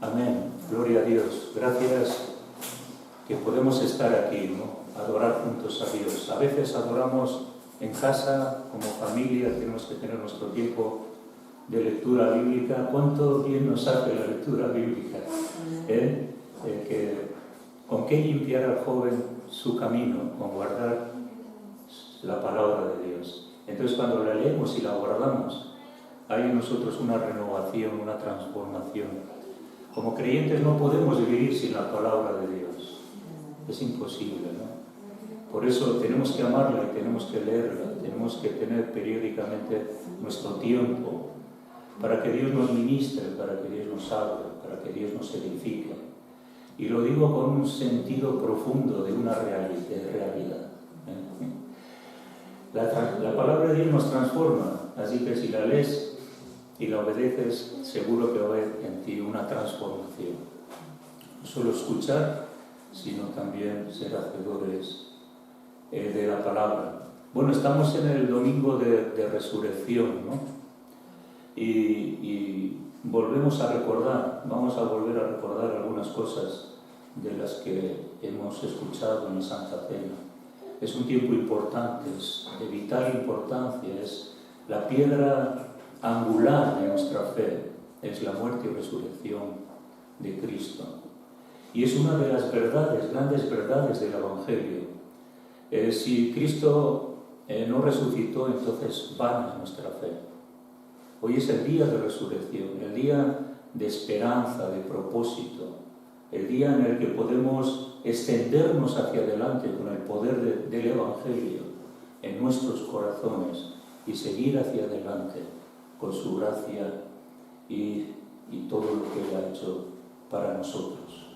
Amén. Gloria a Dios. Gracias que podemos estar aquí, ¿no? Adorar juntos a Dios. A veces adoramos en casa, como familia, tenemos que tener nuestro tiempo de lectura bíblica. ¿Cuánto bien nos hace la lectura bíblica? ¿Con qué limpiar al joven su camino? Con guardar la palabra de Dios. Entonces, cuando la leemos y la guardamos, hay en nosotros una renovación, una transformación. Como creyentes no podemos vivir sin la palabra de Dios. Es imposible, ¿no? Por eso tenemos que amarla y tenemos que leerla, tenemos que tener periódicamente nuestro tiempo para que Dios nos ministre, para que Dios nos hable, para que Dios nos edifique. Y lo digo con un sentido profundo de una realidad. La palabra de Dios nos transforma, así que si la lees y la obedeces, seguro que va a haber en ti una transformación. No solo escuchar, sino también ser hacedores de la palabra. Bueno, estamos en el domingo de resurrección, ¿no? Y volvemos a recordar, vamos a volver a recordar algunas cosas de las que hemos escuchado en la Santa Cena. Es un tiempo importante, es de vital importancia, es la piedra angular de nuestra fe, es la muerte y resurrección de Cristo. Y es una de las verdades, grandes verdades del Evangelio. Si Cristo no resucitó, entonces vana es nuestra fe. Hoy es el día de resurrección, el día de esperanza, de propósito, el día en el que podemos extendernos hacia adelante con el poder del Evangelio en nuestros corazones y seguir hacia adelante con su gracia y todo lo que Él ha hecho para nosotros.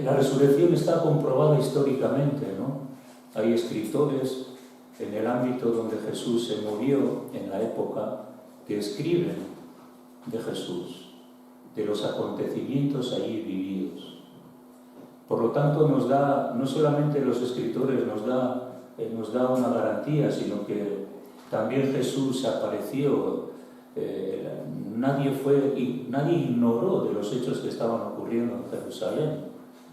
La resurrección está comprobada históricamente, ¿no? Hay escritores en el ámbito donde Jesús se movió en la época que escriben de Jesús, de los acontecimientos allí vividos. Por lo tanto, nos da, no solamente los escritores nos da una garantía, sino que también Jesús se apareció. Nadie ignoró de los hechos que estaban ocurriendo en Jerusalén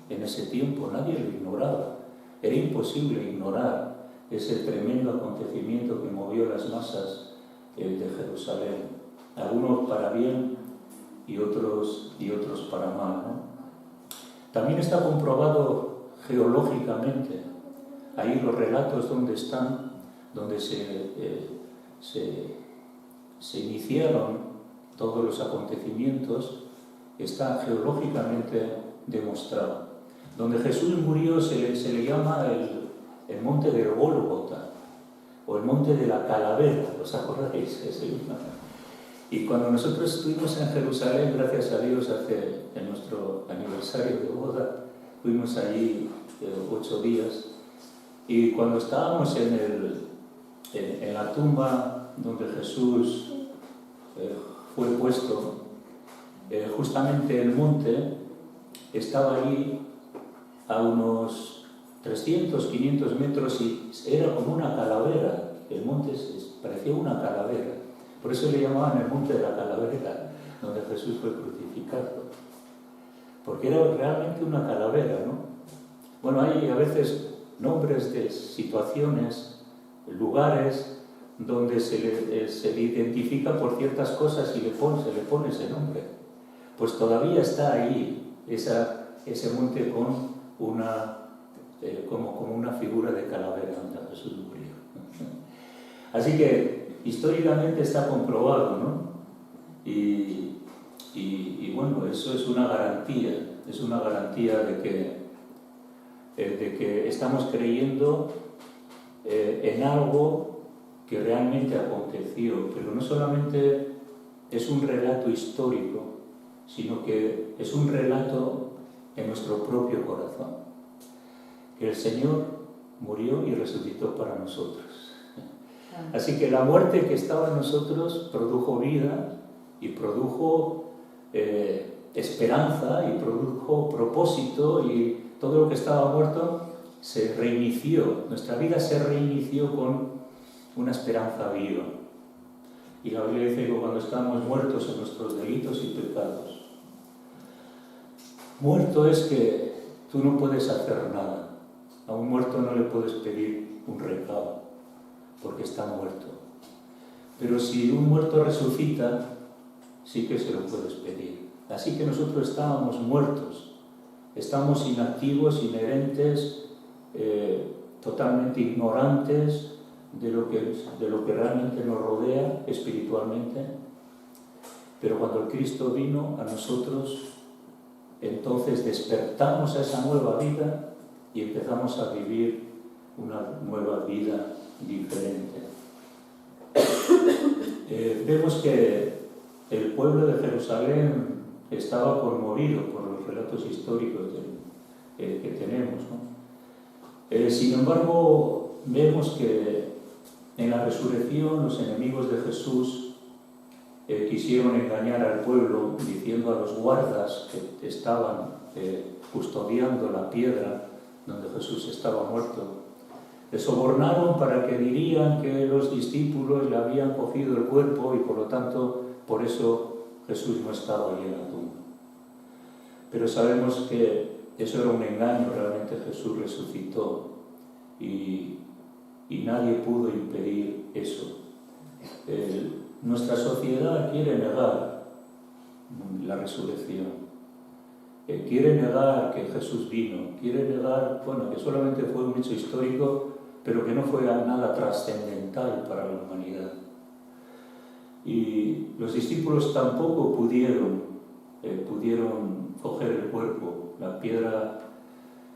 en ese tiempo, nadie lo ignoraba. Era imposible ignorar ese tremendo acontecimiento que movió las masas de Jerusalén, algunos para bien y otros para mal, ¿no? También está comprobado geológicamente, ahí los relatos donde se iniciaron todos los acontecimientos, está geológicamente demostrado. Donde Jesús murió se le llama el monte del Gólgota o el monte de la calavera, ¿os acordáis? Y cuando nosotros estuvimos en Jerusalén, gracias a Dios, en nuestro aniversario de boda, fuimos allí 8 días, y cuando estábamos en la tumba donde Jesús fue puesto, justamente el monte estaba allí a unos 300, 500 metros y era como una calavera. El monte parecía una calavera. Por eso le llamaban el monte de la calavera, donde Jesús fue crucificado. Porque era realmente una calavera, ¿no? Bueno, hay a veces nombres de situaciones, lugares, donde se le identifica por ciertas cosas y se le pone ese nombre. Pues todavía está ahí ese monte con como una figura de calavera donde Jesús murió. Así que históricamente está comprobado, ¿no? Y bueno, eso es una garantía de que estamos creyendo en algo que realmente aconteció, pero no solamente es un relato histórico, sino que es un relato en nuestro propio corazón, que el Señor murió y resucitó para nosotros. Así que la muerte que estaba en nosotros produjo vida y produjo esperanza y produjo propósito, y todo lo que estaba muerto se reinició, nuestra vida se reinició con una esperanza viva. Y la Biblia dice que cuando estábamos muertos en nuestros delitos y pecados, Muerto es que tú no puedes hacer nada. A un muerto no le puedes pedir un recado, porque está muerto. Pero si un muerto resucita, sí que se lo puedes pedir. Así que nosotros estábamos muertos, estamos inactivos, inherentes, totalmente ignorantes de lo que realmente nos rodea espiritualmente. Pero cuando el Cristo vino a nosotros, entonces despertamos a esa nueva vida y empezamos a vivir una nueva vida diferente. Vemos que el pueblo de Jerusalén estaba conmovido por los relatos históricos que tenemos, ¿no? Sin embargo, vemos que en la resurrección los enemigos de Jesús quisieron engañar al pueblo diciendo a los guardas que estaban custodiando la piedra donde Jesús estaba muerto. Le sobornaron para que dirían que los discípulos le habían cogido el cuerpo y por lo tanto, por eso Jesús no estaba allí en la tumba. Pero sabemos que eso era un engaño, realmente Jesús resucitó y nadie pudo impedir eso. Nuestra sociedad quiere negar la resurrección, quiere negar que Jesús vino, quiere negar, que solamente fue un hecho histórico, pero que no fue nada trascendental para la humanidad. Y los discípulos tampoco pudieron coger el cuerpo. La piedra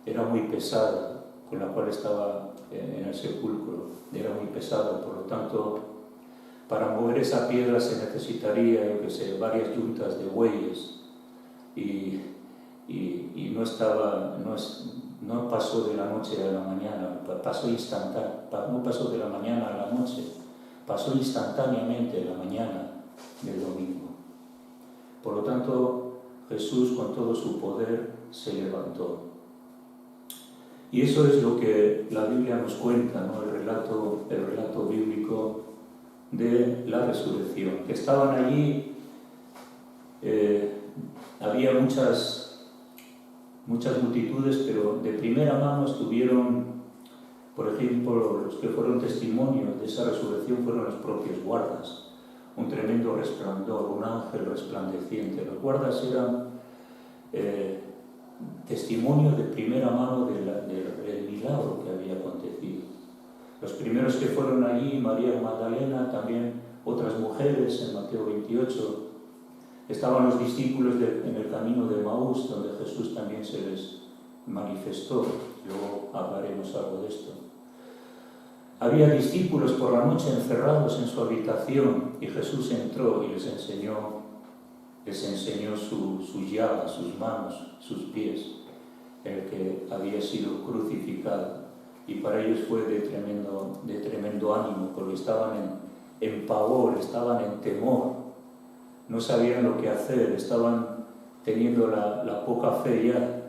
era muy pesada, con la cual estaba en el sepulcro, era muy pesada, por lo tanto, para mover esa piedra se necesitaría, varias yuntas de bueyes y no pasó de la noche a la mañana, no pasó de la mañana a la noche, pasó instantáneamente la mañana del domingo. Por lo tanto, Jesús con todo su poder se levantó. Y eso es lo que la Biblia nos cuenta, ¿no? El relato bíblico de la resurrección. Que estaban allí, había muchas multitudes, pero de primera mano estuvieron, por ejemplo, los que fueron testimonios de esa resurrección fueron los propios guardas. Un tremendo resplandor, un ángel resplandeciente. Los guardas eran testimonios de primera mano del milagro que había acontecido. Los primeros que fueron allí, María Magdalena, también otras mujeres en Mateo 28, estaban los discípulos en el camino de Maús, donde Jesús también se les manifestó. Luego hablaremos algo de esto. Había discípulos por la noche encerrados en su habitación y Jesús entró y les enseñó sus llagas, sus manos, sus pies, el que había sido crucificado. Y para ellos fue de tremendo ánimo, porque estaban en pavor, estaban en temor, no sabían lo que hacer, estaban teniendo la poca fe ya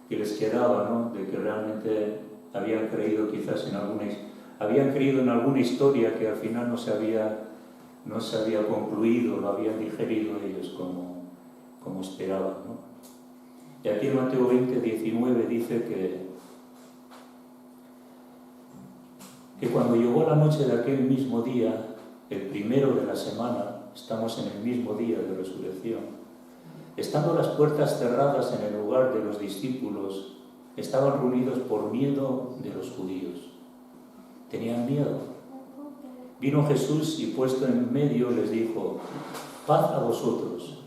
que les quedaba, ¿no? De que realmente habían creído quizás habían creído en alguna historia que al final no se había concluido, lo habían digerido ellos como esperaban, ¿no? Y aquí en Mateo 20, 19 dice que cuando llegó la noche de aquel mismo día, el primero de la semana, estamos en el mismo día de resurrección, estando las puertas cerradas en el lugar de los discípulos, estaban reunidos por miedo de los judíos. Tenían miedo. Vino Jesús y puesto en medio les dijo: paz a vosotros.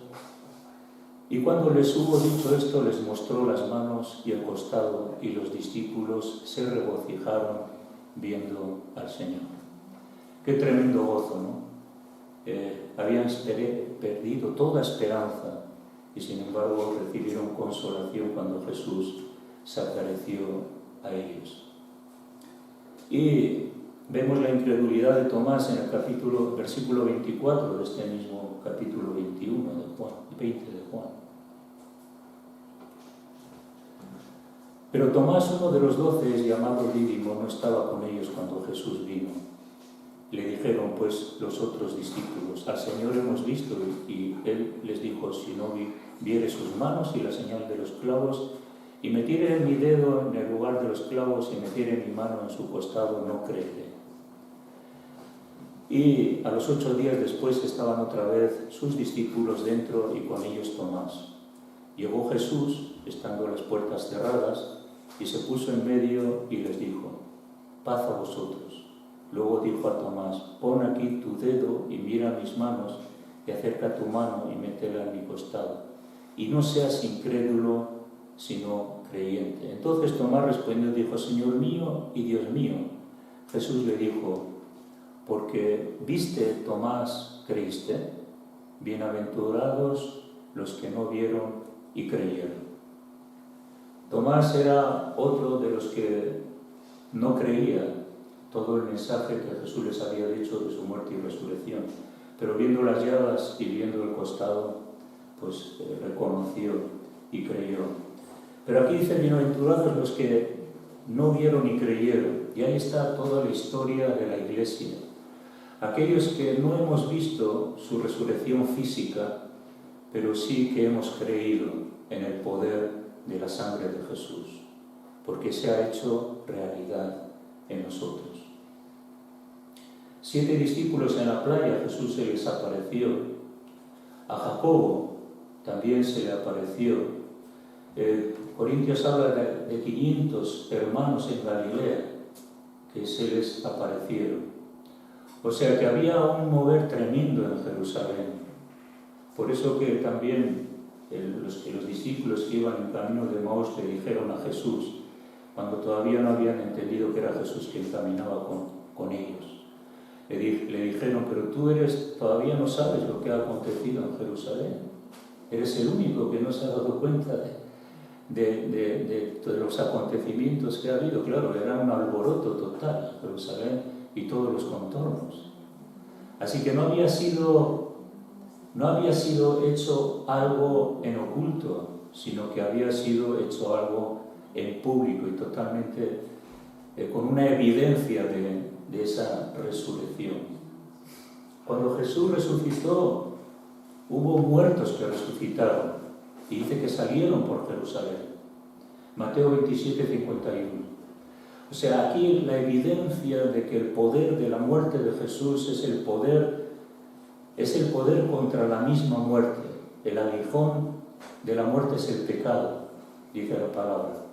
Y cuando les hubo dicho esto, les mostró las manos y el costado, y los discípulos se regocijaron viendo al Señor. Qué tremendo gozo, ¿no? Habían perdido toda esperanza y sin embargo recibieron consolación cuando Jesús se apareció a ellos. Y vemos la incredulidad de Tomás en el versículo 24 de este mismo capítulo 20 de Juan. Pero Tomás, uno de los 12, llamado Dídimo, no estaba con ellos cuando Jesús vino. Le dijeron pues los otros discípulos: al Señor hemos visto. Y él les dijo: ojos si no viere sus manos y la señal de los clavos, y metiere mi dedo en el lugar de los clavos y metiere mi mano en su costado, no creeré. Y a los 8 días después estaban otra vez sus discípulos dentro y con ellos Tomás. Llegó Jesús, estando las puertas cerradas, y se puso en medio y les dijo: paz a vosotros. Luego dijo a Tomás: pon aquí tu dedo y mira mis manos, y acerca tu mano y métela en mi costado. Y no seas incrédulo, sino creyente. Entonces Tomás respondió y dijo: Señor mío y Dios mío. Jesús le dijo: porque viste, Tomás, creíste. Bienaventurados los que no vieron y creyeron. Tomás era otro de los que no creía todo el mensaje que Jesús les había dicho de su muerte y resurrección, pero viendo las llagas y viendo el costado, pues reconoció y creyó. Pero aquí dice: bienaventurados los que no vieron y creyeron. Y ahí está toda la historia de la Iglesia. Aquellos que no hemos visto su resurrección física, pero sí que hemos creído en el poder de la sangre de Jesús, porque se ha hecho realidad en nosotros. 7 discípulos en la playa, Jesús se les apareció. A Jacobo también se le apareció. Corintios habla de 500 hermanos en Galilea que se les aparecieron. O sea que había un mover tremendo en Jerusalén. Por eso que también los discípulos que iban en camino de Maús le dijeron a Jesús, cuando todavía no habían entendido que era Jesús quien caminaba con ellos. Le dijeron: pero tú todavía no sabes lo que ha acontecido en Jerusalén. Eres el único que no se ha dado cuenta de los acontecimientos que ha habido. Claro, era un alboroto total Jerusalén y todos los contornos. Así que no había sido hecho algo en oculto, sino que había sido hecho algo en público y totalmente con una evidencia de esa resurrección. Cuando Jesús resucitó, hubo muertos que resucitaron, y dice que salieron por Jerusalén. Mateo 27, 51. O sea, aquí la evidencia de que el poder de la muerte de Jesús es el poder contra la misma muerte. El aguijón de la muerte es el pecado, dice la palabra.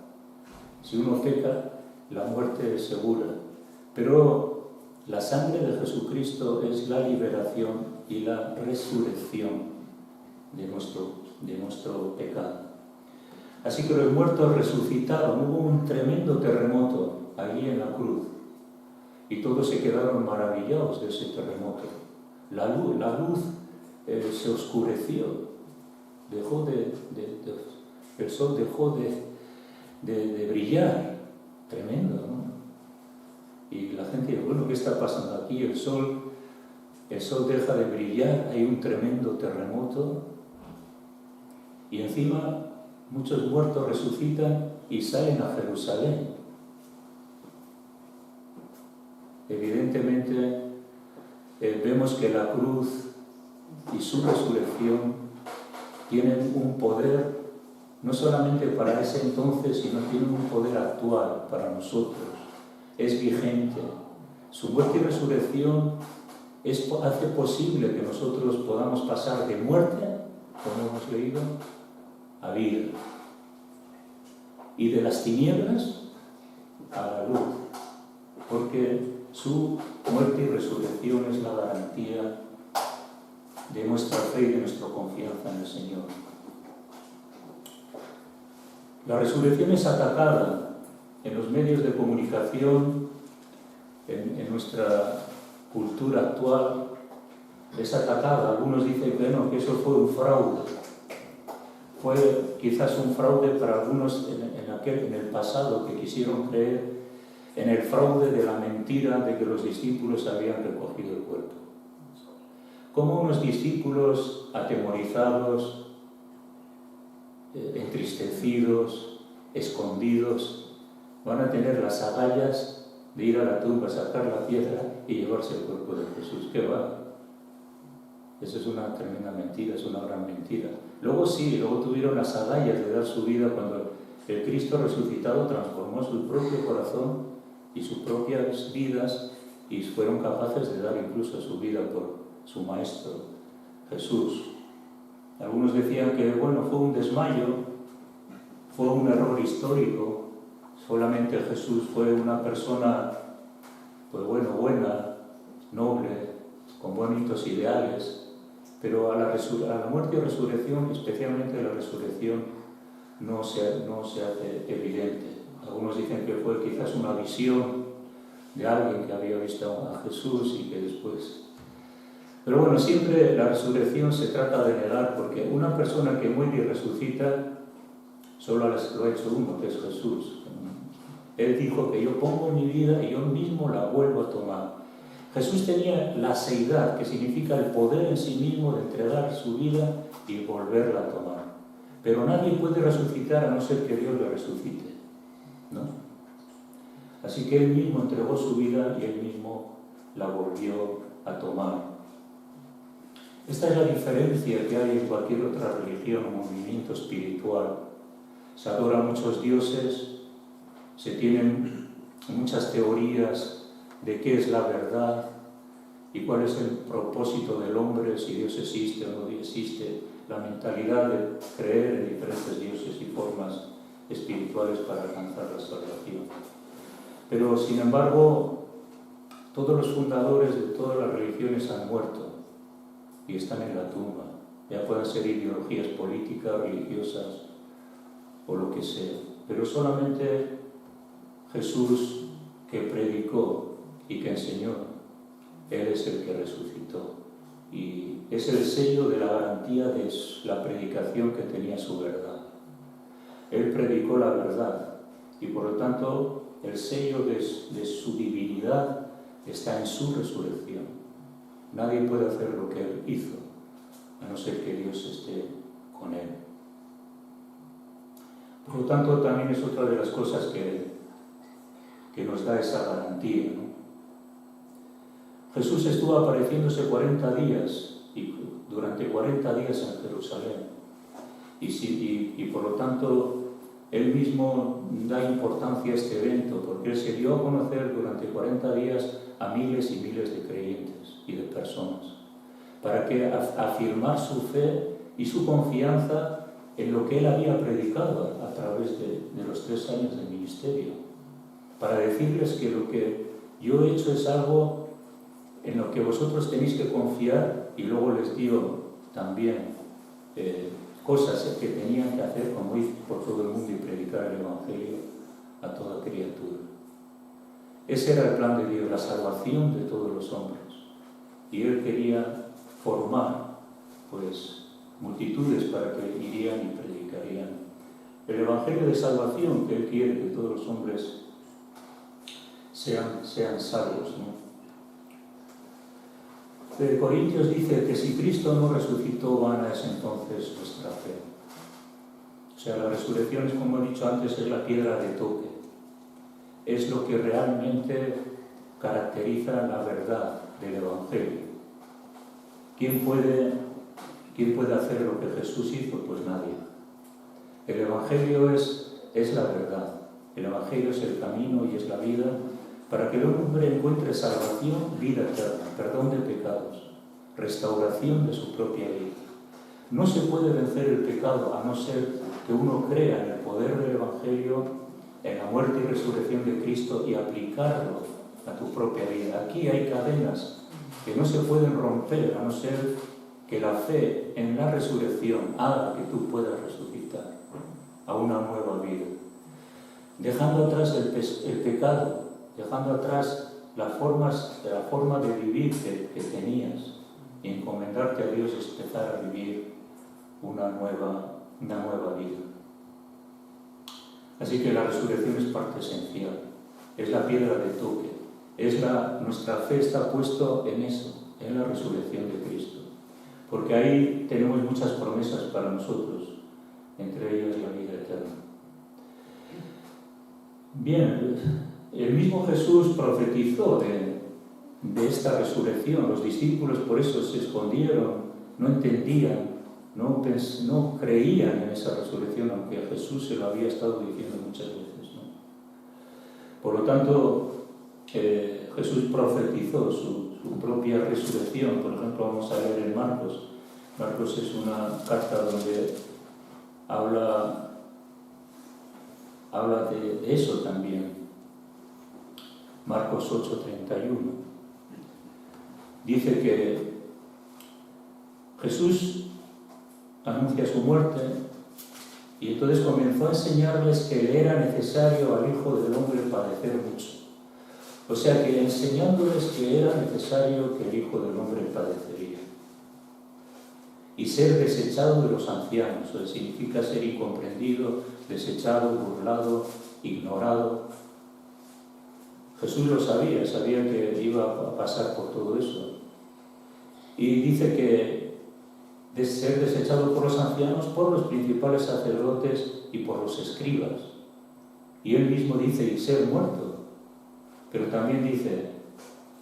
Si uno peca, la muerte es segura. Pero la sangre de Jesucristo es la liberación y la resurrección de nuestro pecado. Así que los muertos resucitaron. Hubo un tremendo terremoto allí en la cruz y todos se quedaron maravillados de ese terremoto. La luz se oscureció, el sol dejó de brillar. Tremendo, ¿no? Y la gente dice: bueno, ¿qué está pasando aquí? El sol deja de brillar, hay un tremendo terremoto y encima muchos muertos resucitan y salen a Jerusalén. Evidentemente vemos que la cruz y su resurrección tienen un poder no solamente para ese entonces, sino tienen un poder actual para nosotros. Es vigente. Su muerte y resurrección hace posible que nosotros podamos pasar de muerte, como hemos leído, a vida, y de las tinieblas a la luz, porque su muerte y resurrección es la garantía de nuestra fe y de nuestra confianza en el Señor. La resurrección es atacada en los medios de comunicación, en nuestra cultura actual, es atacada. Algunos dicen que eso fue un fraude. Fue quizás un fraude para algunos en el pasado, que quisieron creer en el fraude de la mentira de que los discípulos habían recogido el cuerpo. Como unos discípulos atemorizados, entristecidos, escondidos, van a tener las agallas de ir a la tumba, sacar la piedra y llevarse el cuerpo de Jesús. ¿Qué va? Eso es una tremenda mentira, es una gran mentira. Luego sí, luego tuvieron las agallas de dar su vida cuando el Cristo resucitado transformó su propio corazón y sus propias vidas y fueron capaces de dar incluso su vida por su Maestro, Jesús. Algunos decían que, bueno, fue un desmayo, fue un error histórico, solamente Jesús fue una persona, pues bueno, buena, noble, con bonitos ideales, pero a la muerte y resurrección, especialmente la resurrección, no se hace evidente. Algunos dicen que fue quizás una visión de alguien que había visto a Jesús y que después... Pero bueno, siempre la resurrección se trata de negar, porque una persona que muere y resucita, solo lo ha hecho uno, que es Jesús. Él dijo que yo pongo mi vida y yo mismo la vuelvo a tomar. Jesús tenía la seidad, que significa el poder en sí mismo de entregar su vida y volverla a tomar. Pero nadie puede resucitar a no ser que Dios le resucite, ¿no? Así que Él mismo entregó su vida y Él mismo la volvió a tomar. Esta es la diferencia que hay en cualquier otra religión o movimiento espiritual. Se adoran muchos dioses, se tienen muchas teorías de qué es la verdad y cuál es el propósito del hombre, si Dios existe o no existe, la mentalidad de creer en diferentes dioses y formas espirituales para alcanzar la salvación. Pero, sin embargo, todos los fundadores de todas las religiones han muerto y están en la tumba, ya puedan ser ideologías políticas, religiosas o lo que sea, pero solamente Jesús, que predicó y que enseñó, Él es el que resucitó y es el sello de la garantía de la predicación que tenía su verdad. Él predicó la verdad y por lo tanto el sello de su divinidad está en su resurrección. Nadie puede hacer lo que Él hizo, a no ser que Dios esté con Él. Por lo tanto, también es otra de las cosas que nos da esa garantía, ¿no? Jesús estuvo apareciéndose 40 días, y durante 40 días en Jerusalén. Y por lo tanto, Él mismo da importancia a este evento, porque Él se dio a conocer durante 40 días a miles y miles de creyentes y de personas, para que afirmar su fe y su confianza en lo que Él había predicado a través de los 3 años de ministerio, para decirles que lo que yo he hecho es algo en lo que vosotros tenéis que confiar, y luego les dio también cosas que tenían que hacer, como ir por todo el mundo y predicar el Evangelio a toda criatura. Ese era el plan de Dios, la salvación de todos los hombres. Y Él quería formar, pues, multitudes para que irían y predicarían el Evangelio de salvación que Él quiere que todos los hombres sean salvos, ¿no? De Corintios dice que si Cristo no resucitó, vana es entonces nuestra fe. O sea, la resurrección, es, como he dicho antes, es la piedra de toque. Es lo que realmente caracteriza la verdad del Evangelio. ¿Quién puede hacer lo que Jesús hizo? Pues nadie. El Evangelio es la verdad. El Evangelio es el camino y es la vida para que el hombre encuentre salvación, vida eterna, perdón de pecados, restauración de su propia vida. No se puede vencer el pecado a no ser que uno crea en el poder del Evangelio, en la muerte y resurrección de Cristo y aplicarlo a tu propia vida. Aquí hay cadenas que no se pueden romper a no ser que la fe en la resurrección haga que tú puedas resucitar a una nueva vida. Dejando atrás el pecado, dejando atrás la forma de vivir que tenías y encomendarte a Dios, es empezar a vivir una nueva vida. Así que la resurrección es parte esencial, es la piedra de toque, nuestra fe está puesta en eso, en la resurrección de Cristo, porque ahí tenemos muchas promesas para nosotros, entre ellas la vida eterna. Bien, el mismo Jesús profetizó de esta resurrección. Los discípulos por eso se escondieron no entendían, no creían en esa resurrección, aunque a Jesús se lo había estado diciendo muchas veces, ¿no? Por lo tanto, Jesús profetizó su propia resurrección. Por ejemplo, vamos a leer en Marcos. Marcos es una carta donde habla de eso también. Marcos 8:31. Dice que Jesús anuncia su muerte y entonces comenzó a enseñarles que le era necesario al Hijo del Hombre padecer mucho. O sea que enseñándoles que era necesario que el Hijo del Hombre padecería y ser desechado de los ancianos. Eso significa ser incomprendido, desechado, burlado, ignorado. Jesús lo sabía que iba a pasar por todo eso. Y dice que de ser desechado por los ancianos, por los principales sacerdotes y por los escribas. Y él mismo dice, y ser muerto. Pero también dice,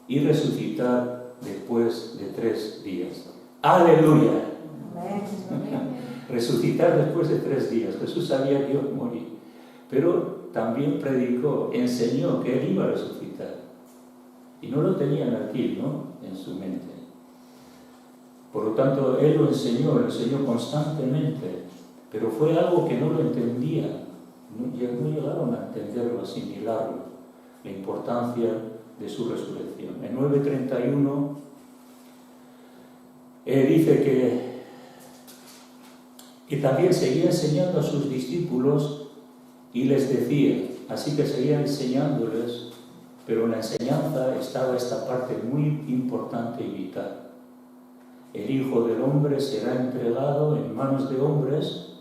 y resucitar después de 3 días. ¡Aleluya! Resucitar después de 3 días. Jesús sabía que iba a morir. Pero también predicó, enseñó que él iba a resucitar. Y no lo tenían aquí, ¿no?, en su mente. Por lo tanto, él lo enseñó constantemente, pero fue algo que no lo entendían, no llegaron a entenderlo, a asimilarlo, la importancia de su resurrección. En 9:31 dice que también seguía enseñando a sus discípulos y les decía, así que seguía enseñándoles, pero en la enseñanza estaba esta parte muy importante y vital. El Hijo del Hombre será entregado en manos de hombres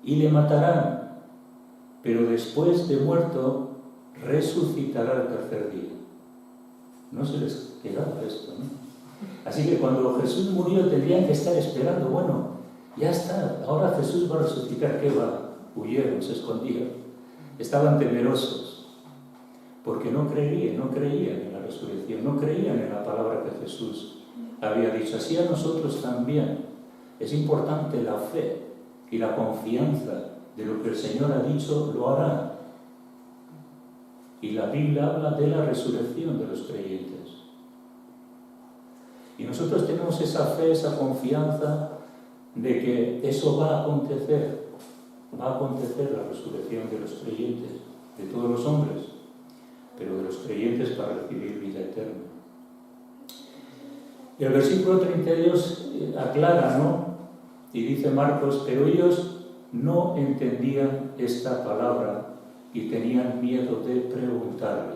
y le matarán, pero después de muerto resucitará al 3er día. No se les quedaba esto, ¿no? Así que cuando Jesús murió tendrían que estar esperando, bueno, ya está, ahora Jesús va a resucitar. ¿Qué va? Huyeron, se escondieron. Estaban temerosos, porque no creían en la resurrección, no creían en la palabra que Jesús había dicho. Así a nosotros también es importante la fe y la confianza de lo que el Señor ha dicho, lo hará. Y la Biblia habla de la resurrección de los creyentes. Y nosotros tenemos esa fe, esa confianza de que eso va a acontecer. Va a acontecer la resurrección de los creyentes, de todos los hombres, pero de los creyentes para recibir vida eterna. Y el versículo 32 aclara, ¿no? Y dice Marcos, pero ellos no entendían esta palabra y tenían miedo de preguntarle.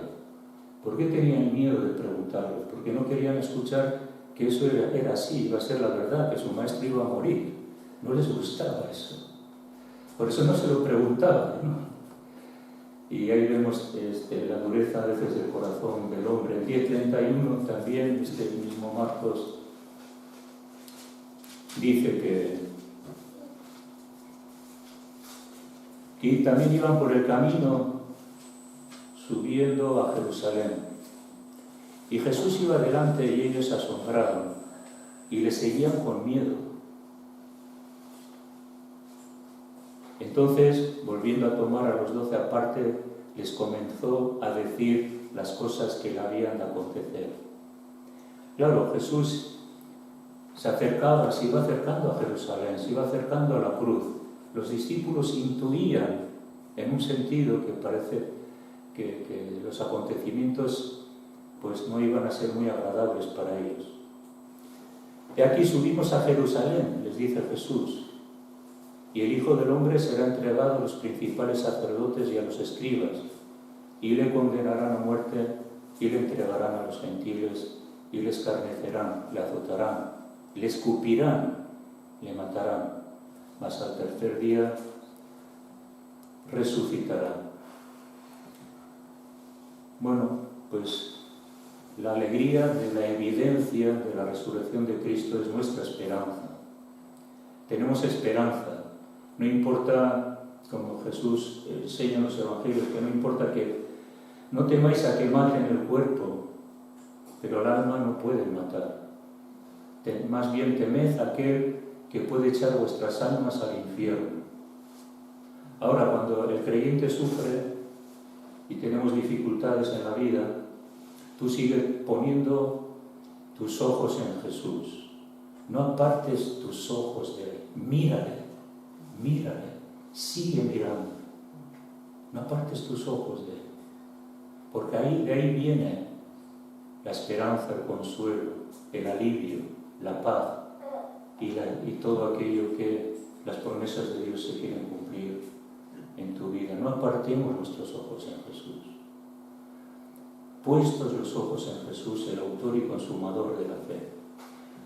¿Por qué tenían miedo de preguntarle? Porque no querían escuchar que eso era así, iba a ser la verdad, que su maestro iba a morir. No les gustaba eso. Por eso no se lo preguntaban, ¿no? Y ahí vemos la dureza a veces del corazón del hombre. En 10:31 también este mismo Marcos dice que también iban por el camino subiendo a Jerusalén. Y Jesús iba adelante y ellos se asombraron y le seguían con miedo. Entonces, volviendo a tomar a los 12 aparte, les comenzó a decir las cosas que le habían de acontecer. Claro, Jesús se iba acercando a Jerusalén, se iba acercando a la cruz. Los discípulos intuían, en un sentido, que parece que los acontecimientos pues no iban a ser muy agradables para ellos. Y aquí subimos a Jerusalén, les dice Jesús, y el Hijo del Hombre será entregado a los principales sacerdotes y a los escribas, y le condenarán a muerte, y le entregarán a los gentiles, y le escarnecerán, le azotarán, le escupirán, le matarán, mas al 3er día resucitará. Bueno, pues la alegría de la evidencia de la resurrección de Cristo es nuestra esperanza. Tenemos esperanza. No importa, como Jesús enseña en los evangelios, que no importa que no temáis a que maten el cuerpo, pero el alma no puede matar. más bien temed a aquel que puede echar vuestras almas al infierno. Ahora, cuando el creyente sufre y tenemos dificultades en la vida, tú sigues poniendo tus ojos en Jesús. No apartes tus ojos de Él. Mírale, sigue mirando. No apartes tus ojos de Él. Porque de ahí viene la esperanza, el consuelo, el alivio, la paz y todo aquello que las promesas de Dios se quieren cumplir en tu vida. No apartemos nuestros ojos en Jesús. Puestos los ojos en Jesús, el autor y consumador de la fe.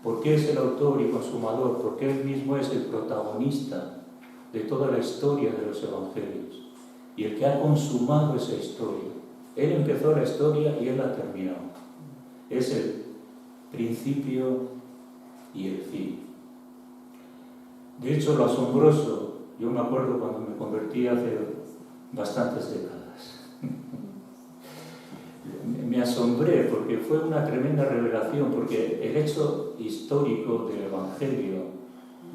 ¿Por qué es el autor y consumador? Porque Él mismo es el protagonista de toda la historia de los evangelios y el que ha consumado esa historia. Él empezó la historia y Él la terminó. Es el principio y el fin. De hecho, lo asombroso, yo me acuerdo cuando me convertí hace bastantes décadas. Me asombré porque fue una tremenda revelación, porque el hecho histórico del Evangelio,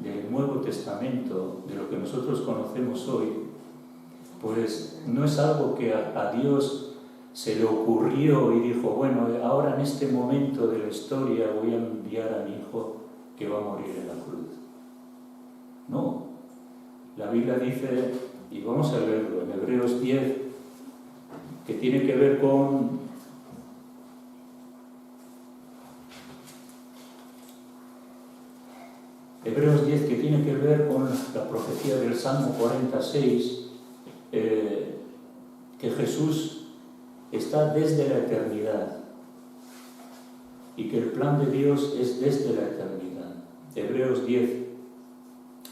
del Nuevo Testamento, de lo que nosotros conocemos hoy, pues no es algo que a Dios se le ocurrió y dijo, bueno, ahora en este momento de la historia voy a enviar a mi hijo que va a morir en la cruz. No, la Biblia dice, y vamos a leerlo en Hebreos 10, que tiene que ver con Hebreos 10, que tiene que ver con la profecía del Salmo 46, que Jesús está desde la eternidad y que el plan de Dios es desde la eternidad. Hebreos 10.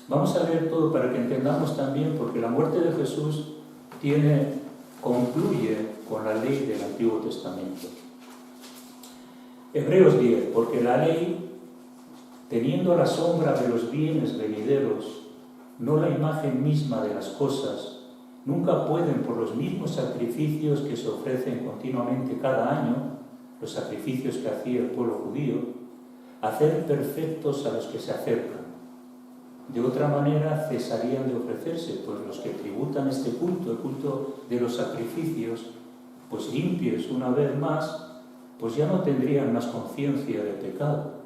Vamos a leer todo para que entendamos también, porque la muerte de Jesús concluye con la ley del Antiguo Testamento. Hebreos 10, porque la ley, teniendo la sombra de los bienes venideros, no la imagen misma de las cosas, nunca pueden, por los mismos sacrificios que se ofrecen continuamente cada año, los sacrificios que hacía el pueblo judío, hacer perfectos a los que se acercan. De otra manera cesarían de ofrecerse, pues los que tributan este culto, el culto de los sacrificios, pues limpios una vez más, pues ya no tendrían más conciencia de pecado.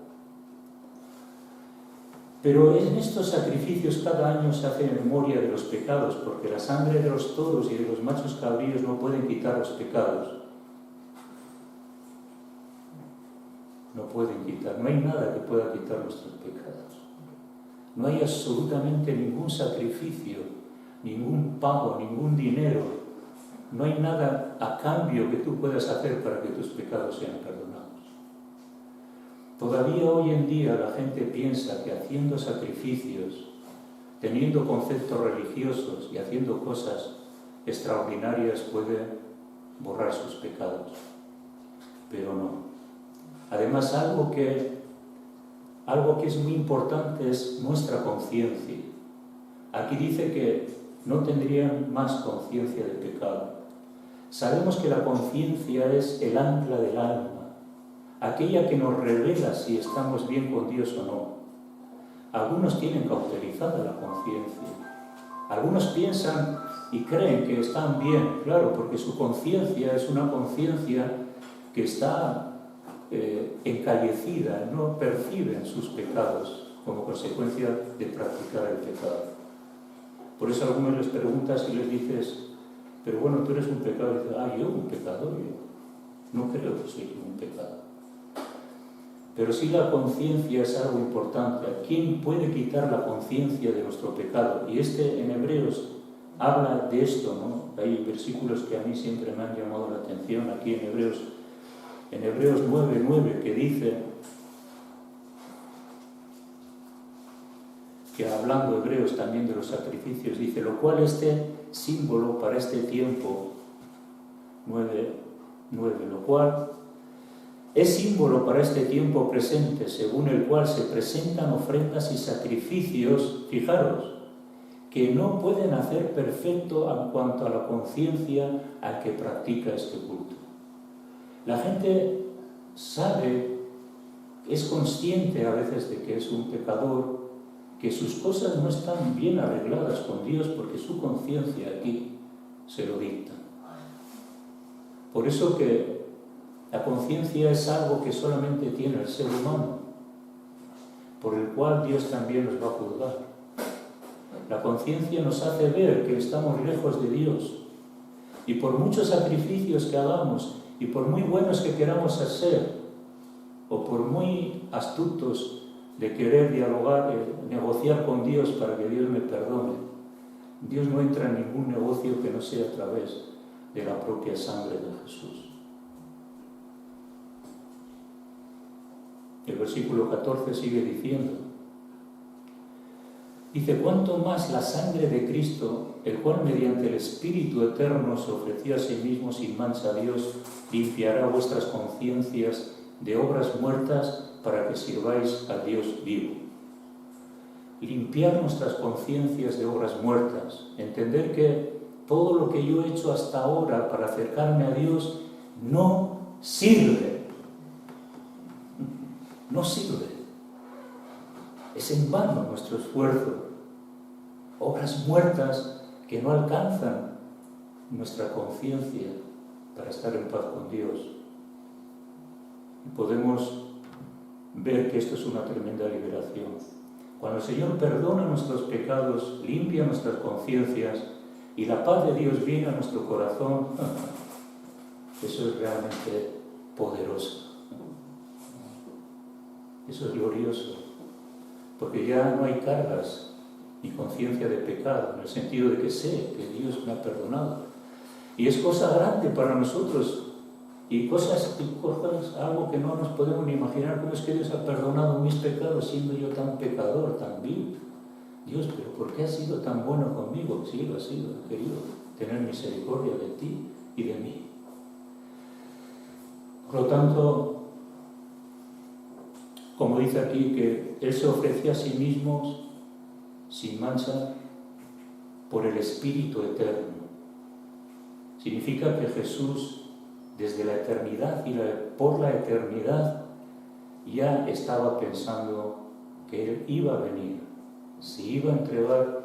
Pero en estos sacrificios cada año se hace memoria de los pecados, porque la sangre de los toros y de los machos cabríos no pueden quitar los pecados. No pueden quitar, no hay nada que pueda quitar nuestros pecados. No hay absolutamente ningún sacrificio, ningún pago, ningún dinero. No hay nada a cambio que tú puedas hacer para que tus pecados sean perdonados. Todavía hoy en día la gente piensa que haciendo sacrificios, teniendo conceptos religiosos y haciendo cosas extraordinarias puede borrar sus pecados. Pero no. Además, algo que es muy importante es nuestra conciencia. Aquí dice que no tendrían más conciencia de pecado. Sabemos que la conciencia es el ancla del alma, aquella que nos revela si estamos bien con Dios o no. Algunos tienen cauterizada la conciencia. Algunos piensan y creen que están bien, claro, porque su conciencia es una conciencia que está encallecida, no perciben sus pecados como consecuencia de practicar el pecado. Por eso a algunos les preguntas y les dices, pero bueno, tú eres un pecador. Y dices, yo un pecador, yo no creo que soy un pecador. Pero sí, la conciencia es algo importante. ¿Quién puede quitar la conciencia de nuestro pecado? Y en Hebreos habla de esto, ¿no? Hay versículos que a mí siempre me han llamado la atención aquí en Hebreos 9:9, que dice que, hablando Hebreos también de los sacrificios, dice, lo cual este símbolo para este tiempo, 9:9, lo cual es símbolo para este tiempo presente, según el cual se presentan ofrendas y sacrificios, fijaros, que no pueden hacer perfecto en cuanto a la conciencia al que practica este culto. La gente sabe es consciente a veces de que es un pecador, que sus cosas no están bien arregladas con Dios porque su conciencia aquí se lo dicta. Por eso que la conciencia es algo que solamente tiene el ser humano, por el cual Dios también nos va a juzgar. La conciencia nos hace ver que estamos lejos de Dios, y por muchos sacrificios que hagamos y por muy buenos que queramos ser, o por muy astutos de querer dialogar, negociar con Dios para que Dios me perdone, Dios no entra en ningún negocio que no sea a través de la propia sangre de Jesús. El versículo 14 sigue diciendo, dice, cuánto más la sangre de Cristo, el cual mediante el Espíritu Eterno se ofreció a sí mismo sin mancha a Dios, limpiará vuestras conciencias de obras muertas para que sirváis al Dios vivo. Limpiar nuestras conciencias de obras muertas, entender que todo lo que yo he hecho hasta ahora para acercarme a Dios no sirve. No sirve. Es en vano nuestro esfuerzo. Obras muertas que no alcanzan nuestra conciencia para estar en paz con Dios. Y podemos ver que esto es una tremenda liberación. Cuando el Señor perdona nuestros pecados, limpia nuestras conciencias y la paz de Dios viene a nuestro corazón, eso es realmente poderoso. Eso es glorioso, porque ya no hay cargas ni conciencia de pecado, en el sentido de que sé que Dios me ha perdonado. Y es cosa grande para nosotros, y cosas, algo que no nos podemos ni imaginar, cómo es que Dios ha perdonado mis pecados siendo yo tan pecador, tan vil. Dios, pero ¿por qué has sido tan bueno conmigo? Sí, lo has sido, he querido tener misericordia de ti y de mí. Por lo tanto, como dice aquí, que Él se ofrecía a sí mismo sin mancha por el Espíritu Eterno. Significa que Jesús, desde la eternidad y por la eternidad, ya estaba pensando que Él iba a venir. Se iba a entregar,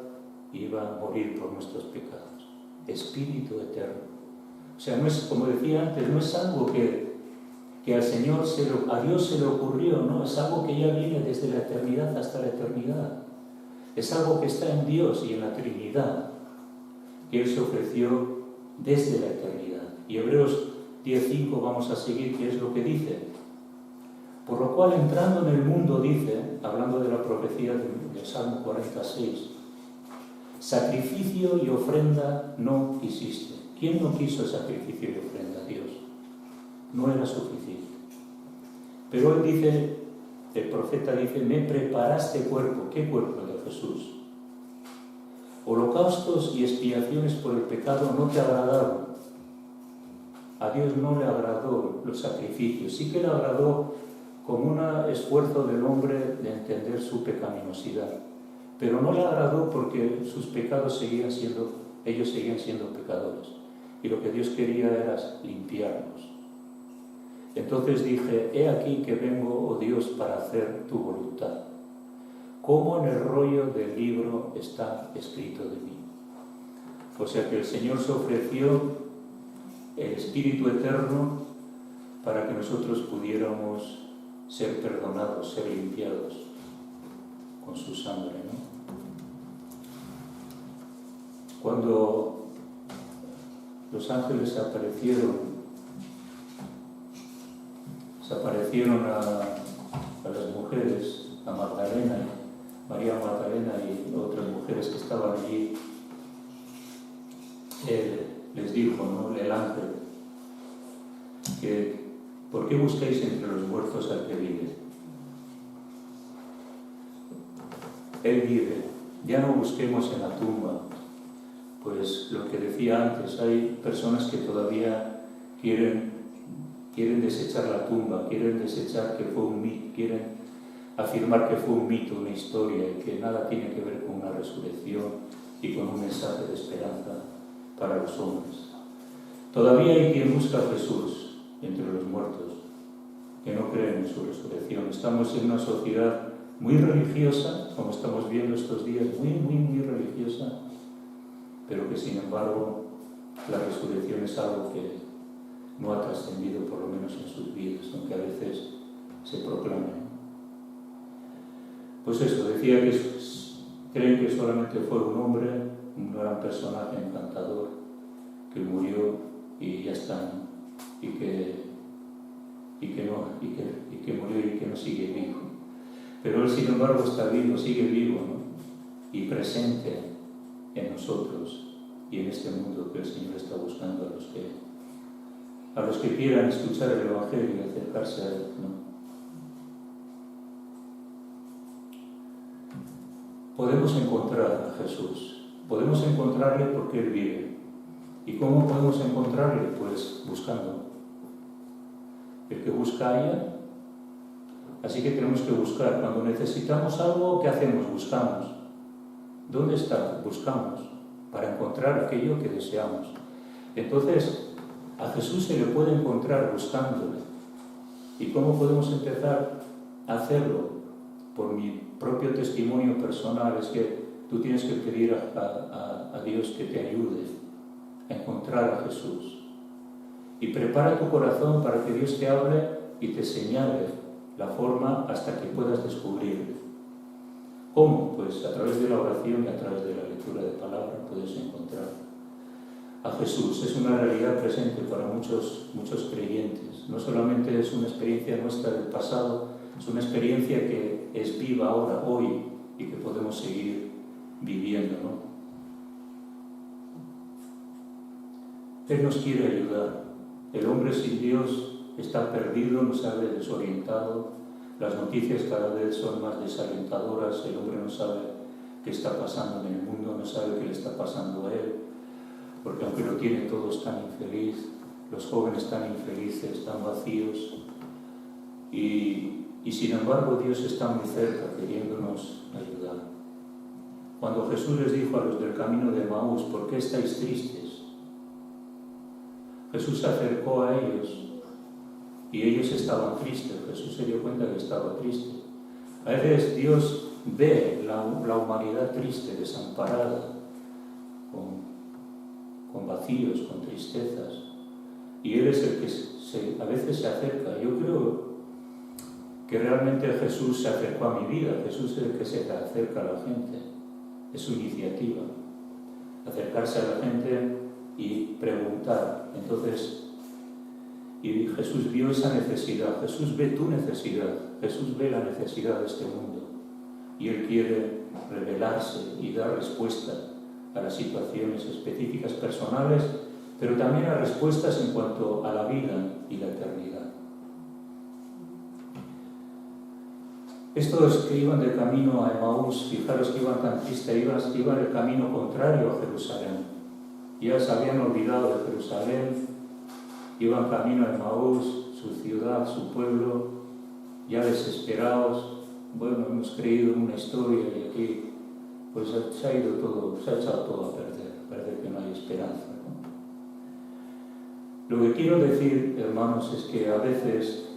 iba a morir por nuestros pecados. Espíritu Eterno. O sea, no es, como decía antes, no es algo que al Señor, a Dios se le ocurrió, no, es algo que ya viene desde la eternidad hasta la eternidad. Es algo que está en Dios y en la Trinidad, que Él se ofreció desde la eternidad. Y Hebreos 10:5 vamos a seguir, que es lo que dice. Por lo cual, entrando en el mundo, dice, hablando de la profecía del Salmo 46, sacrificio y ofrenda no quisiste. ¿Quién no quiso sacrificio y ofrenda? Dios. No era suficiente. Pero Él dice, el profeta dice, me preparaste cuerpo. ¿Qué cuerpo? El de Jesús. Holocaustos y expiaciones por el pecado no te agradaron. A Dios no le agradó los sacrificios. Sí que le agradó como un esfuerzo del hombre de entender su pecaminosidad. Pero no le agradó porque sus pecados ellos seguían siendo pecadores. Y lo que Dios quería era limpiarlos. Entonces dije, he aquí que vengo, oh Dios, para hacer tu voluntad. Como en el rollo del libro está escrito de mí. O sea que el Señor se ofreció el Espíritu Eterno para que nosotros pudiéramos ser perdonados, ser limpiados con su sangre, ¿no? Cuando los ángeles se aparecieron a las mujeres, a Magdalena, María Magdalena y otras mujeres que estaban allí, Él les dijo, ¿no?, el ángel, que ¿por qué buscáis entre los muertos al que vive? Él vive, ya no busquemos en la tumba. Pues lo que decía antes, hay personas que todavía quieren desechar la tumba, quieren desechar que fue un mito, quieren afirmar que fue un mito, una historia, y que nada tiene que ver con una resurrección y con un mensaje de esperanza para los hombres. Todavía hay quien busca a Jesús entre los muertos, que no creen en su resurrección. Estamos en una sociedad muy religiosa, como estamos viendo estos días, muy religiosa, pero que sin embargo la resurrección es algo que no ha trascendido, por lo menos en sus vidas, aunque a veces se proclame. Pues eso, decía que creen que solamente fue un hombre, un gran personaje encantador, que murió y ya está, ¿no? y que murió y que no sigue vivo. Pero él, sin embargo, está vivo, sigue vivo, ¿no? Y presente en nosotros y en este mundo que el Señor está buscando a los que quieran escuchar el Evangelio y acercarse a él, ¿no? Podemos encontrar a Jesús, podemos encontrarle porque Él vive. ¿Y cómo podemos encontrarle? Pues buscando. El que busca halla. Así que tenemos que buscar. Cuando necesitamos algo, ¿qué hacemos? Buscamos. ¿Dónde está? Buscamos para encontrar aquello que deseamos. Entonces, a Jesús se le puede encontrar buscándole. ¿Y cómo podemos empezar a hacerlo? Por mi propio testimonio personal, es que tú tienes que pedir a Dios que te ayude a encontrar a Jesús. Y prepara tu corazón para que Dios te hable y te señale la forma hasta que puedas descubrirle. ¿Cómo? Pues a través de la oración y a través de la lectura de palabra puedes encontrar a Jesús. Es una realidad presente para muchos creyentes. No solamente es una experiencia nuestra del pasado, es una experiencia que es viva ahora, hoy, y que podemos seguir viviendo, ¿no? Él nos quiere ayudar. El hombre sin Dios está perdido, no sabe, desorientado. Las noticias cada vez son más desalentadoras. El hombre no sabe qué está pasando en el mundo, no sabe qué le está pasando a él, porque aunque lo tiene todo, es tan infeliz. Los jóvenes tan infelices, tan vacíos. Y sin embargo Dios está muy cerca, queriéndonos ayudar. Cuando Jesús les dijo a los del camino de Emaús, ¿por qué estáis tristes? Jesús se acercó a ellos y ellos estaban tristes. Jesús se dio cuenta que estaba triste. A veces Dios ve la humanidad triste, desamparada, con vacíos, con tristezas, y Él es el que a veces se acerca. Yo creo que realmente Jesús se acercó a mi vida. Jesús es el que se acerca a la gente. Es su iniciativa, acercarse a la gente y preguntar. Entonces, y Jesús vio esa necesidad. Jesús ve tu necesidad. Jesús ve la necesidad de este mundo. Y Él quiere revelarse y dar respuesta a las situaciones específicas personales, pero también a respuestas en cuanto a la vida y la eternidad. Estos que iban de camino a Emaús, fijaros que iban tan tristes, iban el camino contrario a Jerusalén. Ya se habían olvidado de Jerusalén, iban camino a Emaús, su ciudad, su pueblo, ya desesperados. Bueno, hemos creído en una historia y aquí pues se ha ido todo, se ha echado todo a perder que no hay esperanza, ¿no? Lo que quiero decir, hermanos, es que a veces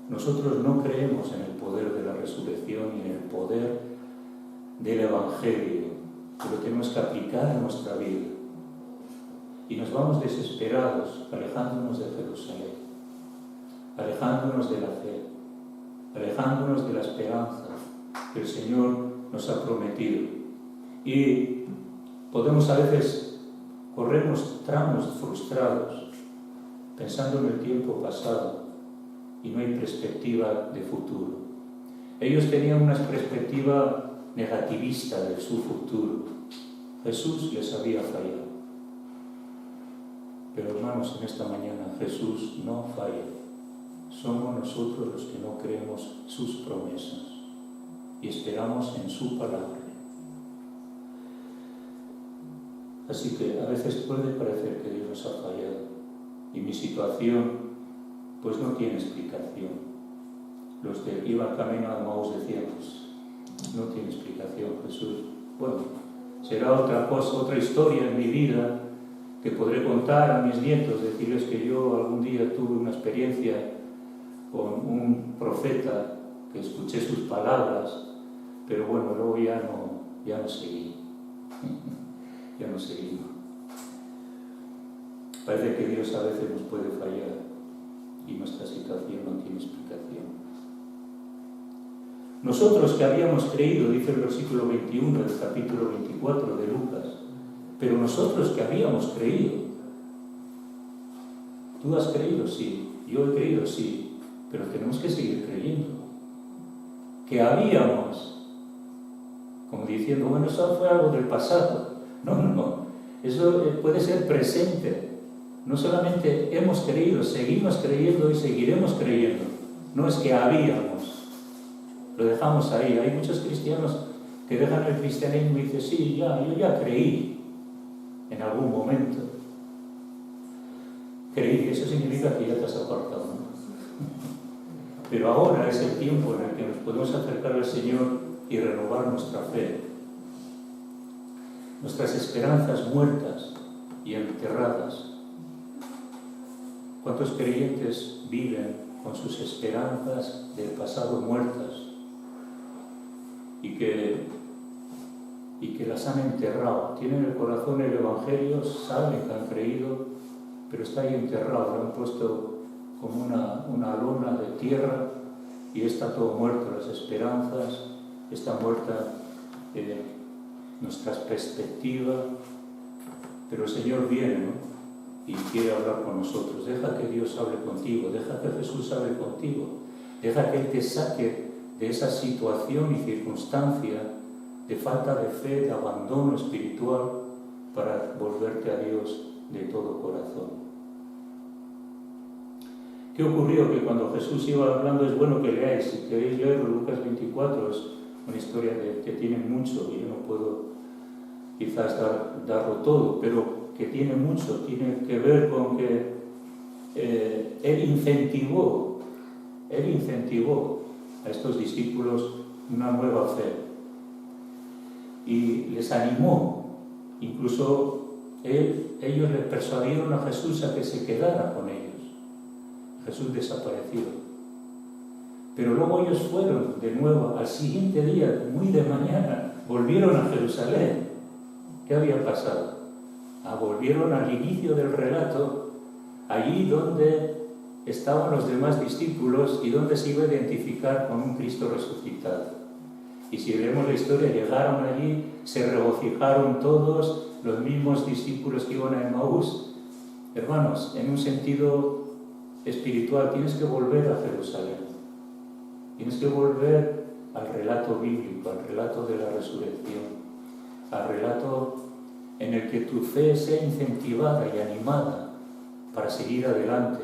nosotros no creemos en el poder de la resurrección y en el poder del Evangelio, que lo tenemos que aplicar a nuestra vida. Y nos vamos desesperados, alejándonos de Jerusalén, alejándonos de la fe, alejándonos de la esperanza que el Señor nos ha prometido. Y podemos a veces corrernos tramos frustrados, pensando en el tiempo pasado, y no hay perspectiva de futuro. Ellos tenían una perspectiva negativista de su futuro. Jesús les había fallado. Pero hermanos, en esta mañana Jesús no falla. Somos nosotros los que no creemos sus promesas y esperamos en su palabra. Así que a veces puede parecer que Dios nos ha fallado y mi situación pues no tiene explicación. Los que iban camino a Emaús decían, pues no tiene explicación, Jesús. Bueno, será otra cosa, otra historia en mi vida que podré contar a mis nietos, decirles que yo algún día tuve una experiencia con un profeta que escuché sus palabras, pero bueno, luego ya no seguí. Ya no seguí. Parece que Dios a veces nos puede fallar y nuestra situación no tiene explicación. Nosotros que habíamos creído, dice el versículo 21 del capítulo 24 de Lucas, pero nosotros que habíamos creído. ¿Tú has creído? Sí. Yo he creído, sí. Pero tenemos que seguir creyendo. Que habíamos, como diciendo, bueno, eso fue algo del pasado. No. Eso puede ser presente. No solamente hemos creído, seguimos creyendo y seguiremos creyendo. No es que habíamos. Lo dejamos ahí. Hay muchos cristianos que dejan el cristianismo y dicen, sí, yo ya creí en algún momento. Creí, eso significa que ya te has apartado, ¿no? Pero ahora es el tiempo en el que nos podemos acercar al Señor y renovar nuestra fe. Nuestras esperanzas muertas y enterradas. ¿Cuántos creyentes viven con sus esperanzas del pasado muertas y que las han enterrado? Tienen el corazón el Evangelio, saben que han creído, pero está ahí enterrado, lo han puesto como una lona de tierra y está todo muerto, las esperanzas, está muerta nuestras perspectivas, pero el Señor viene, ¿no? Y quiere hablar con nosotros. Deja que Dios hable contigo, deja que Jesús hable contigo, deja que Él te saque de esa situación y circunstancia de falta de fe, de abandono espiritual, para volverte a Dios de todo corazón. ¿Qué ocurrió? Que cuando Jesús iba hablando, es bueno que leáis, si queréis leerlo, Lucas 24 es una historia que tiene mucho, y yo no puedo quizás darlo todo, pero que tiene mucho, tiene que ver con que Él incentivó a estos discípulos una nueva fe y les animó, incluso ellos le persuadieron a Jesús a que se quedara con ellos. Jesús desapareció. Pero luego ellos fueron de nuevo, al siguiente día, muy de mañana, volvieron a Jerusalén. ¿Qué había pasado? Volvieron al inicio del relato, allí donde estaban los demás discípulos y donde se iba a identificar con un Cristo resucitado. Y si leemos la historia, llegaron allí, se regocijaron todos, los mismos discípulos que iban a Emaús. Hermanos, en un sentido espiritual, tienes que volver a Jerusalén. Tienes que volver al relato bíblico, al relato de la resurrección, al relato en el que tu fe sea incentivada y animada para seguir adelante,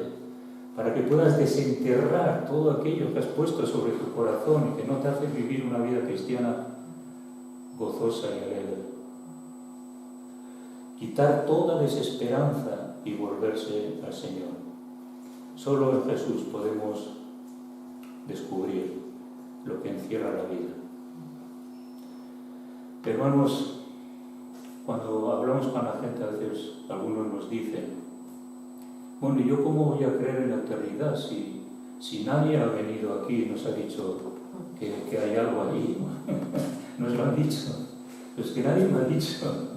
para que puedas desenterrar todo aquello que has puesto sobre tu corazón y que no te hace vivir una vida cristiana gozosa y alegre. Quitar toda desesperanza y volverse al Señor. Solo en Jesús podemos descubrir lo que encierra la vida. Hermanos, cuando hablamos con la gente, a veces algunos nos dicen, bueno, ¿y yo cómo voy a creer en la eternidad si nadie ha venido aquí y nos ha dicho que hay algo allí? Nos lo han dicho. Pues que nadie me ha dicho.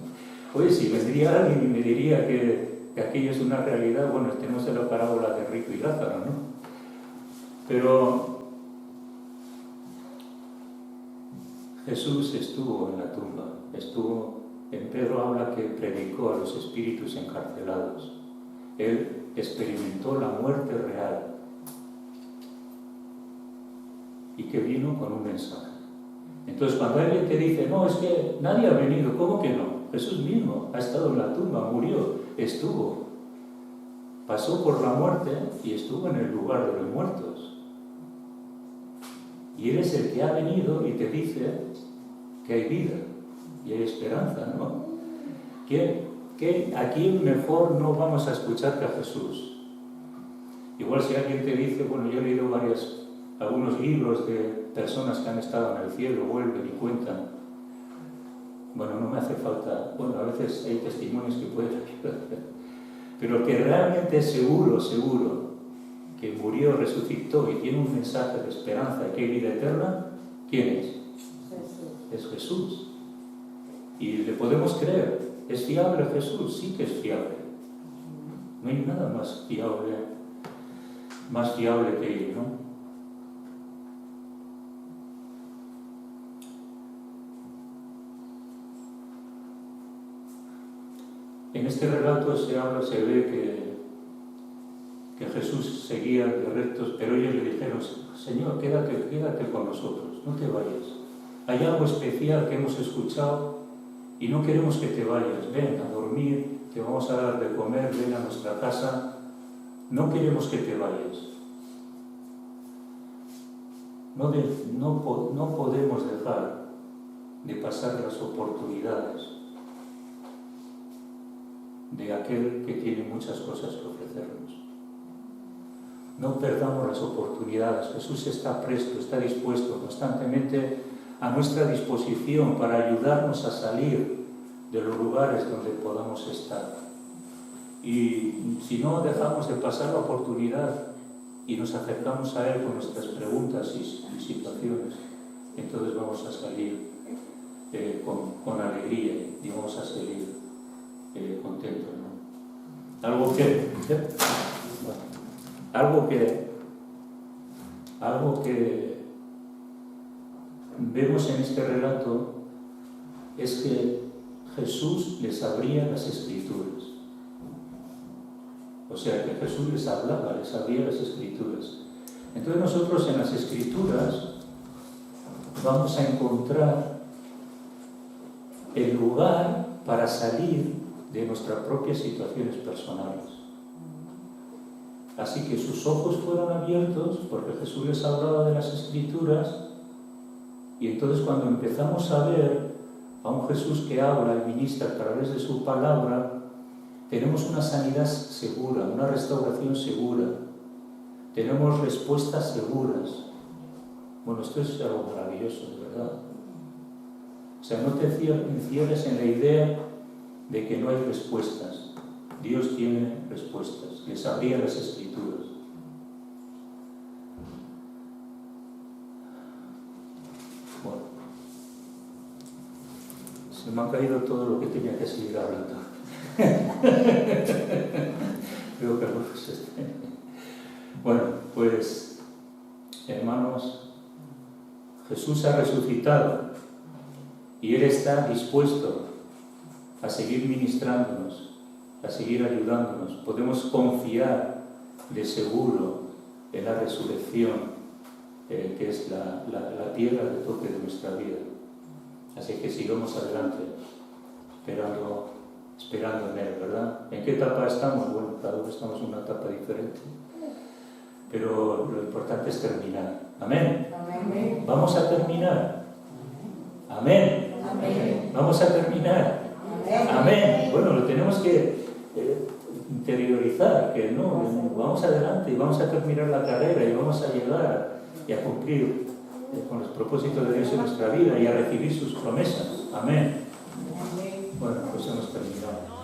Oye, si vendría alguien y me diría que aquello es una realidad, bueno, tenemos la parábola de rico y Lázaro, ¿no? Pero Jesús estuvo en la tumba, en Pedro habla que predicó a los espíritus encarcelados. Él experimentó la muerte real y que vino con un mensaje. Entonces, cuando alguien te dice, no, es que nadie ha venido, ¿cómo que no? Jesús mismo ha estado en la tumba, murió, estuvo, pasó por la muerte y estuvo en el lugar de los muertos. Y Él es el que ha venido y te dice que hay vida y hay esperanza, ¿no? ¿A quién mejor no vamos a escuchar que a Jesús? Igual si alguien te dice, bueno, yo he leído algunos libros de personas que han estado en el cielo, vuelven y cuentan. Bueno, no me hace falta, bueno, a veces hay testimonios que pueden ayudar, pero que realmente seguro, que murió, resucitó y tiene un mensaje de esperanza y que hay vida eterna, ¿quién es? Jesús. Es Jesús. Y le podemos creer. ¿Es fiable Jesús? Sí que es fiable. No hay nada más fiable que él, ¿no? En este relato se ve que Jesús seguía de rectos, pero ellos le dijeron: Señor, quédate con nosotros, no te vayas. Hay algo especial que hemos escuchado y no queremos que te vayas. Ven a dormir, te vamos a dar de comer, ven a nuestra casa. No queremos que te vayas. No podemos dejar de pasar las oportunidades de aquel que tiene muchas cosas que ofrecernos. No perdamos las oportunidades. Jesús está presto, está dispuesto, constantemente a nuestra disposición para ayudarnos a salir de los lugares donde podamos estar. Y si no dejamos de pasar la oportunidad y nos acercamos a Él con nuestras preguntas y situaciones, entonces vamos a salir con alegría y vamos a salir contentos, ¿no? Algo que vemos en este relato es que Jesús les abría las Escrituras. O sea, que Jesús les hablaba, les abría las Escrituras. Entonces nosotros en las Escrituras vamos a encontrar el lugar para salir de nuestras propias situaciones personales. Así que sus ojos fueron abiertos porque Jesús les hablaba de las Escrituras, y entonces cuando empezamos a ver a un Jesús que habla y ministra a través de su palabra, tenemos una sanidad segura, una restauración segura, tenemos respuestas seguras. Bueno, esto es algo maravilloso, de verdad. O sea, no te encierres en la idea de que no hay respuestas. Dios tiene respuestas. Les abría las Escrituras. Bueno, se me ha caído todo lo que tenía que seguir hablando. Creo que bueno, pues, hermanos, Jesús ha resucitado y Él está dispuesto a seguir ministrándonos, a seguir ayudándonos. Podemos confiar de seguro en la resurrección, que es la tierra de toque de nuestra vida. Así que sigamos adelante, esperando en Él, ¿verdad? ¿En qué etapa estamos? Bueno, cada uno estamos en una etapa diferente, pero lo importante es terminar. ¿Amén? Amén. Vamos a terminar. Amén. Amén. Vamos a terminar. Amén. Bueno, lo tenemos que interiorizar, que no, vamos adelante y vamos a terminar la carrera y vamos a llegar y a cumplir con los propósitos de Dios en nuestra vida y a recibir sus promesas. Amén. Bueno, pues hemos terminado.